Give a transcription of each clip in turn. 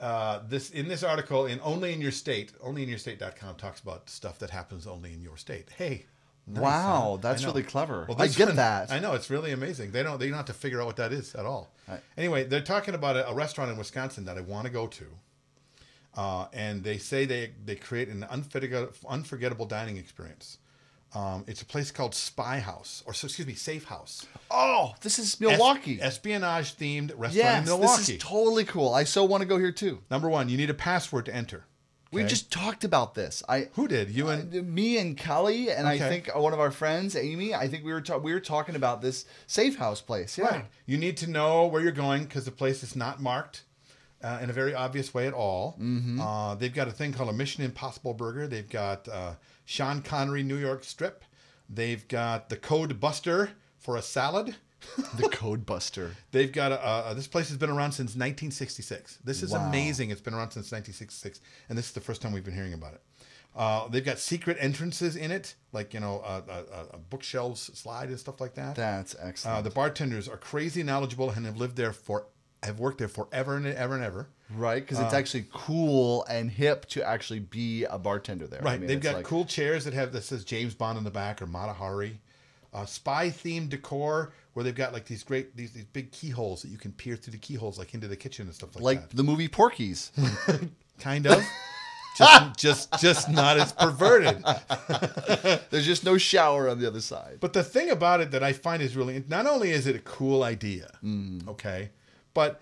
in this article in Only in Your State, onlyinyourstate.com talks about stuff that happens only in your state. Hey. Nice, wow, huh? that's really clever. Well, I get that. I know, it's really amazing. They don't have to figure out what that is at all. Right. Anyway, they're talking about a restaurant in Wisconsin that I want to go to. And they say they create an unforgettable dining experience. It's a place called Safe House. Oh, this is Milwaukee. Espionage themed restaurant yes, in Milwaukee. This is totally cool. I so want to go here too. Number one, you need a password to enter. We just talked about this. Who did? You and me and Kelly, and I think one of our friends, Amy. I think we were talking about this Safe House place. Yeah, right. You need to know where you're going because the place is not marked in a very obvious way at all. Mm-hmm. They've got a thing called a Mission Impossible burger. They've got Sean Connery New York strip. They've got the Code Buster for a salad. The Code Buster. They've got this place has been around since 1966. This is amazing. It's been around since 1966, and this is the first time we've been hearing about it. They've got secret entrances in it, like a bookshelves slide and stuff like that. That's excellent. The bartenders are crazy knowledgeable and have worked there forever and ever and ever. Right, because it's actually cool and hip to actually be a bartender there. Right, they've got cool chairs that says James Bond in the back or Mata Hari. Spy-themed decor where they've got like these big keyholes that you can peer through the keyholes like into the kitchen and stuff like that. Like the movie Porky's. Kind of. just not as perverted. There's just no shower on the other side. But the thing about it that I find is really, not only is it a cool idea, okay, but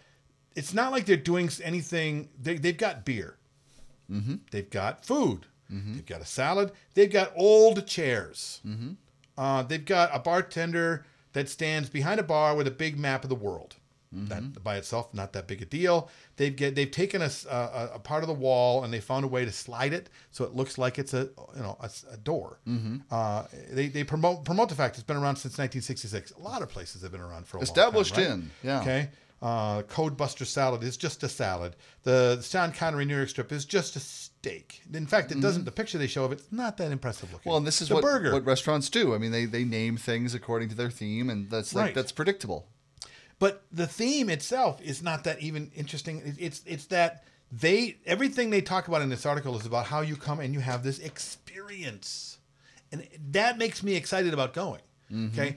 it's not like they're doing anything. They've got beer. Mm-hmm. They've got food. Mm-hmm. They've got a salad. They've got old chairs. Mm-hmm. They've got a bartender that stands behind a bar with a big map of the world. Mm-hmm. That by itself, not that big a deal. They've taken a part of the wall and they found a way to slide it so it looks like it's a door. Mm-hmm. They promote the fact it's been around since 1966. A lot of places have been around for a established long time, right? Yeah. Okay. Code Buster salad is just a salad. The Sean Connery New York strip is just a steak. In fact, it doesn't. The picture they show of it's not that impressive looking. Well, and this is what restaurants do. I mean, they name things according to their theme, and that's that's predictable. But the theme itself is not that even interesting. It's that everything they talk about in this article is about how you come and you have this experience, and that makes me excited about going. Mm-hmm. Okay,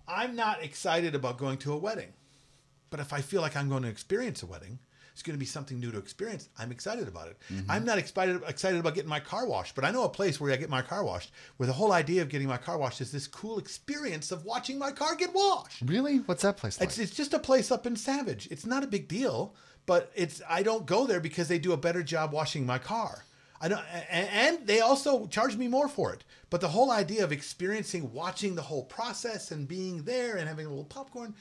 I'm not excited about going to a wedding. But if I feel like I'm going to experience a wedding, it's going to be something new to experience. I'm excited about it. Mm-hmm. I'm not excited about getting my car washed, but I know a place where I get my car washed, where the whole idea of getting my car washed is this cool experience of watching my car get washed. Really? What's that place like? It's just a place up in Savage. It's not a big deal, but I don't go there because they do a better job washing my car. And they also charge me more for it. But the whole idea of watching the whole process and being there and having a little popcorn.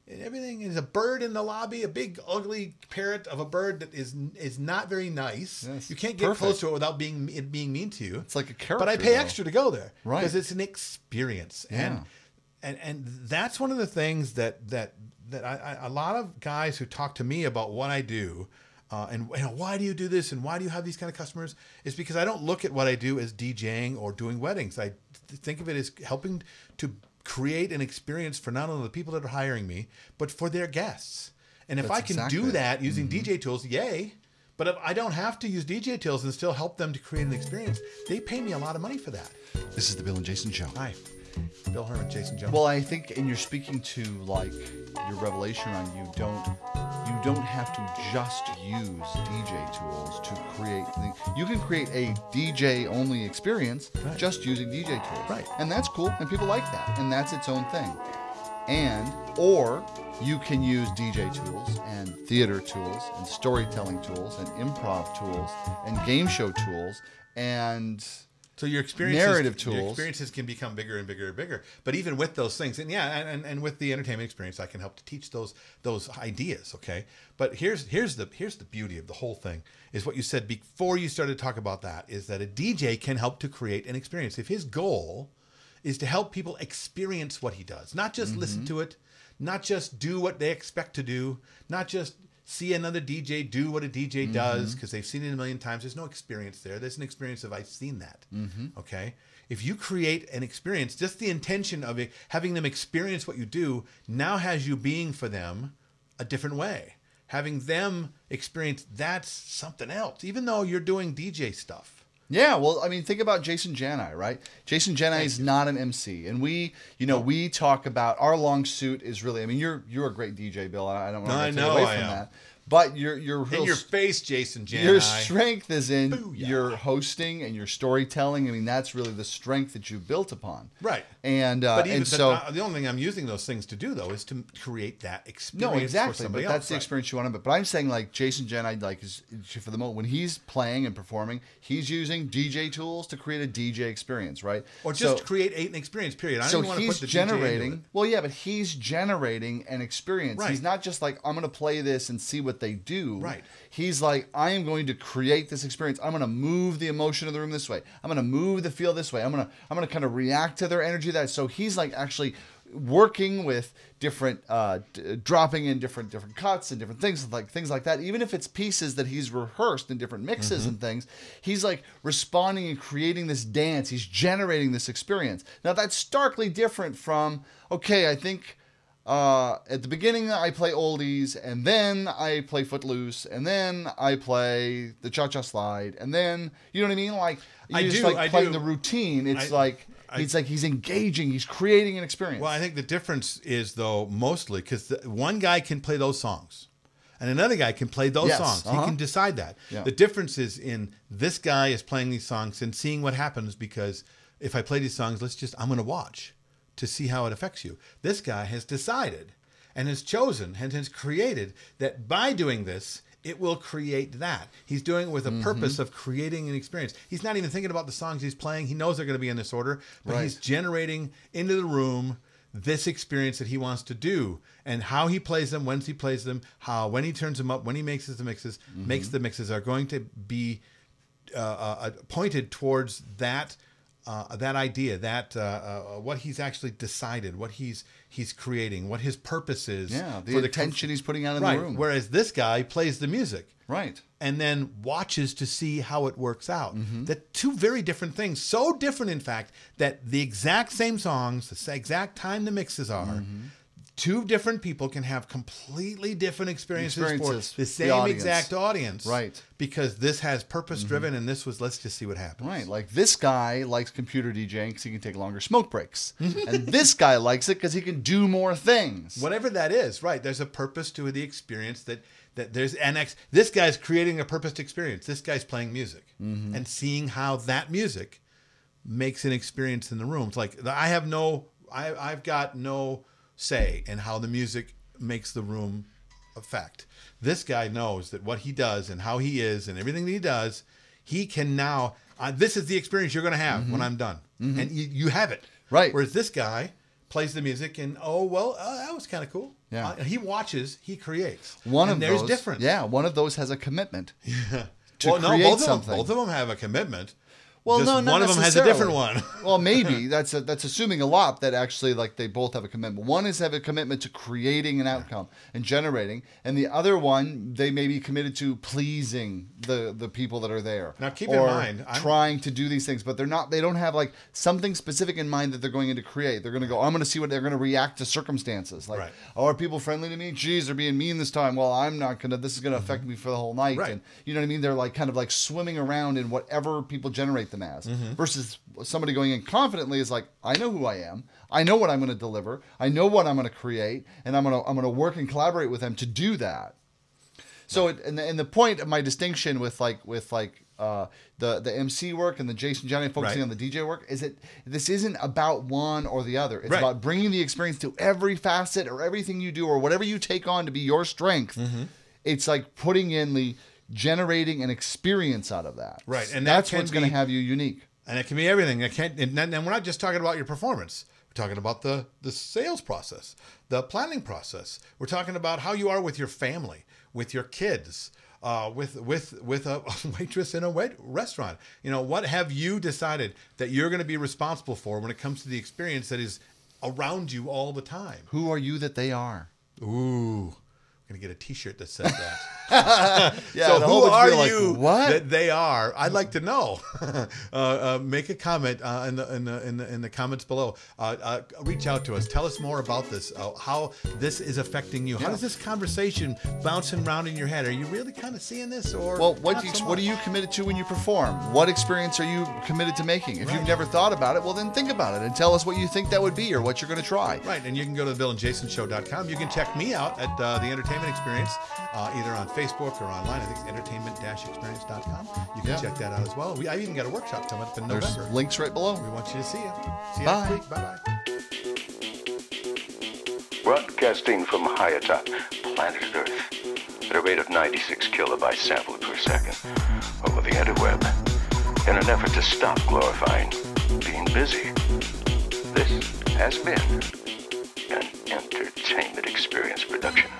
And everything is a bird in the lobby, a big ugly parrot of a bird that is not very nice. Yes, you can't get close to it without being mean to you. It's like a character. But I pay extra to go there, right? Because it's an experience, and that's one of the things that a lot of guys who talk to me about what I do. And why do you do this and why do you have these kind of customers? Is because I don't look at what I do as DJing or doing weddings. I think of it as helping to create an experience for not only the people that are hiring me, but for their guests. And if I can do that using DJ tools, yay. But if I don't have to use DJ tools and still help them to create an experience, they pay me a lot of money for that. This is the Bill and Jason Show. Hi. Bill, Hermann, Jason Jones. Well, I think, and you're speaking to like your revelation on you don't have to just use DJ tools to create things. You can create a DJ only experience just using DJ tools. Right. And that's cool, and people like that, and that's its own thing. Or you can use DJ tools and theater tools and storytelling tools and improv tools and game show tools and so your experiences can become bigger and bigger and bigger. But even with those things, and with the entertainment experience, I can help to teach those ideas. Okay, but here's the beauty of the whole thing is what you said before you started to talk about that is that a DJ can help to create an experience. If his goal is to help people experience what he does, not just listen to it, not just do what they expect to do, not just see another DJ do what a DJ does because they've seen it a million times. There's no experience there. There's an experience of I've seen that. Okay? If you create an experience, just the intention of it, having them experience what you do now has you being for them a different way. having them experience that's something else, even though you're doing DJ stuff. Yeah, well, I mean, think about Jason Janai, right? Jason Janai is not an MC, and we talk about our long suit is really. I mean, you're a great DJ, Bill. I don't want to take away from that. But your in your face, Jason Janai. Your strength is in your hosting and your storytelling. I mean, that's really the strength that you built upon. Right. And but even and so the only thing I'm using those things to do though is to create that experience. No, exactly. For somebody But that's else, the experience you want. But I'm saying like Jason Janai, like is for the moment when he's playing and performing, he's using DJ tools to create a DJ experience, right? Or just create an experience. Period. I don't even want to put the generating. DJ into it. Well, yeah, but he's generating an experience. Right. He's not just like I'm going to play this and see what they do. Right. He's like, I am going to create this experience. I'm going to move the emotion of the room this way. I'm going to move the feel this way. I'm going to kind of react to their energy that. So he's like actually working with different, dropping in different cuts and different things like that. Even if it's pieces that he's rehearsed in different mixes and things, he's like responding and creating this dance. He's generating this experience. Now that's starkly different from, okay, I think. At the beginning, I play oldies, and then I play Footloose, and then I play the Cha-Cha Slide, and then you know what I mean. Like playing the routine. It's he's engaging. He's creating an experience. Well, I think the difference is though mostly because one guy can play those songs, and another guy can play those songs. He can decide that. Yeah. The difference is in this guy is playing these songs and seeing what happens because if I play these songs, I'm going to watch to see how it affects you. This guy has decided and has chosen and has created that by doing this, it will create that. He's doing it with a purpose of creating an experience. He's not even thinking about the songs he's playing. He knows they're going to be in this order, but he's generating into the room this experience that he wants to do and how he plays them, when he plays them, when he turns them up, when he makes the mixes are going to be pointed towards that idea, what he's actually decided, what he's creating, what his purpose is. Yeah, the attention he's putting out in the room. Whereas this guy plays the music. Right. And then watches to see how it works out. The two very different things. So different, in fact, that the exact same songs, the exact time the mixes are, two different people can have completely different experiences for the same exact audience. Right. Because this has purpose driven and this was let's just see what happens. Right. Like this guy likes computer DJing because he can take longer smoke breaks. And this guy likes it because he can do more things. Whatever that is, right. There's a purpose to the experience that there's this guy's creating a purposed experience. This guy's playing music and seeing how that music makes an experience in the room. It's like I've got no say in how the music makes the room affect. This guy knows that what he does and how he is and everything that he does, he can now, this is the experience you're going to have when I'm done. And you have it. Right. Whereas this guy plays the music and, that was kind of cool. Yeah. He watches, he creates. There's difference. Yeah, one of those has a commitment to create something. Both of them have a commitment. Well, just no, not one of them has a different one. Well, maybe that's assuming a lot that actually like they both have a commitment. One is have a commitment to creating an outcome and generating, and the other one they may be committed to pleasing the people that are there. Now, keep in mind, trying to do these things, but they're not. They don't have like something specific in mind that they're going in to create. They're going to go. I'm going to see what they're going to react to circumstances. Like, are people friendly to me? Geez, they're being mean this time. Well, I'm not going to. This is going to affect me for the whole night. Right. And you know what I mean? They're like kind of like swimming around in whatever people generate them as. Versus somebody going in confidently is like, I know who I am. I know what I'm going to deliver. I know what I'm going to create, and I'm going to work and collaborate with them to do that. So, and the point of my distinction with the MC work and the Jason Johnny focusing on the DJ work is that this isn't about one or the other. It's about bringing the experience to every facet or everything you do or whatever you take on to be your strength. It's like putting in the generating an experience out of that. Right, and that's what's going to have you unique. And it can be everything. And we're not just talking about your performance. We're talking about the sales process, the planning process. We're talking about how you are with your family, with your kids, with a waitress in a restaurant. You know, what have you decided that you're going to be responsible for when it comes to the experience that is around you all the time? Who are you that they are? Ooh, I'm going to get a T-shirt that says that. Yeah, so the who whole are like, you what? that they are? I'd like to know. Make a comment in the comments below. Reach out to us. Tell us more about this. How this is affecting you. How does this conversation bouncing around in your head? Are you really kind of seeing this, or well, what are you committed to when you perform? What experience are you committed to making? If you've never thought about it, well, then think about it and tell us what you think that would be or what you're going to try. Right, and you can go to BillAndJasonShow.com. You can check me out at the Entertainment Experience, either on Facebook or online. I think it's entertainment-experience.com. You can check that out as well. I even got a workshop coming up in November. There's links right below. We want you to see you. See you Bye. next week. Bye-bye. Broadcasting from high atop planet Earth at a rate of 96 kilobytes sampled per second over the interweb in an effort to stop glorifying being busy. This has been an Entertainment Experience production.